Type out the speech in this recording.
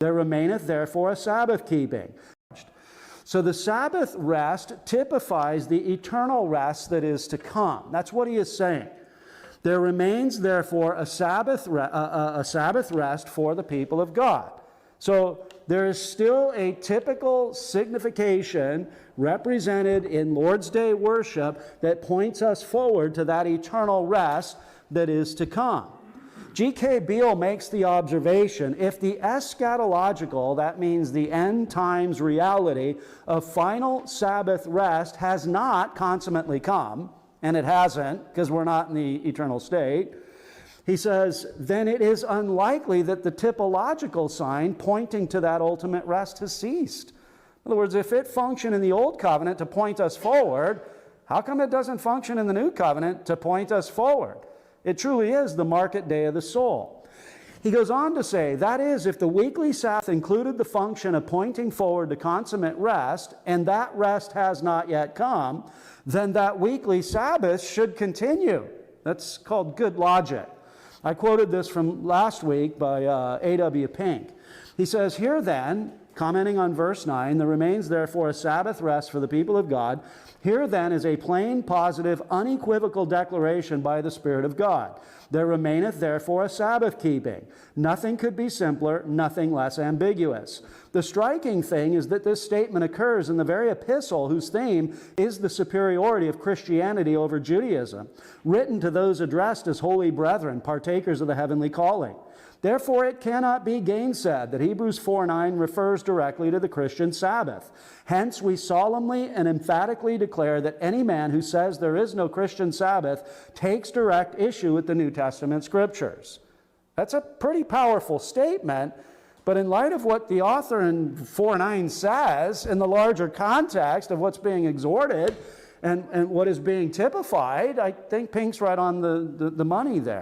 There remaineth therefore a Sabbath keeping. So the Sabbath rest typifies the eternal rest that is to come. That's what he is saying. There remains therefore a Sabbath rest for the people of God. So there is still a typical signification represented in Lord's Day worship that points us forward to that eternal rest that is to come. G.K. Beale makes the observation, if the eschatological, that means the end times reality of final Sabbath rest, has not consummately come, and it hasn't because we're not in the eternal state, he says, then it is unlikely that the typological sign pointing to that ultimate rest has ceased. In other words, if it functioned in the Old Covenant to point us forward, how come it doesn't function in the New Covenant to point us forward? It truly is the market day of the soul. He goes on to say, that is, if the weekly Sabbath included the function of pointing forward to consummate rest, and that rest has not yet come, then that weekly Sabbath should continue. That's called good logic. I quoted this from last week by A.W. Pink. He says, here then, commenting on verse 9, there remains therefore a Sabbath rest for the people of God. Here then is a plain, positive, unequivocal declaration by the Spirit of God. There remaineth therefore a Sabbath keeping. Nothing could be simpler, nothing less ambiguous. The striking thing is that this statement occurs in the very epistle whose theme is the superiority of Christianity over Judaism, written to those addressed as holy brethren, partakers of the heavenly calling. Therefore, it cannot be gainsaid that Hebrews 4:9 refers directly to the Christian Sabbath. Hence, we solemnly and emphatically declare that any man who says there is no Christian Sabbath takes direct issue with the New Testament Scriptures. That's a pretty powerful statement, but in light of what the author in 4:9 says, in the larger context of what's being exhorted and what is being typified, I think Pink's right on the money there.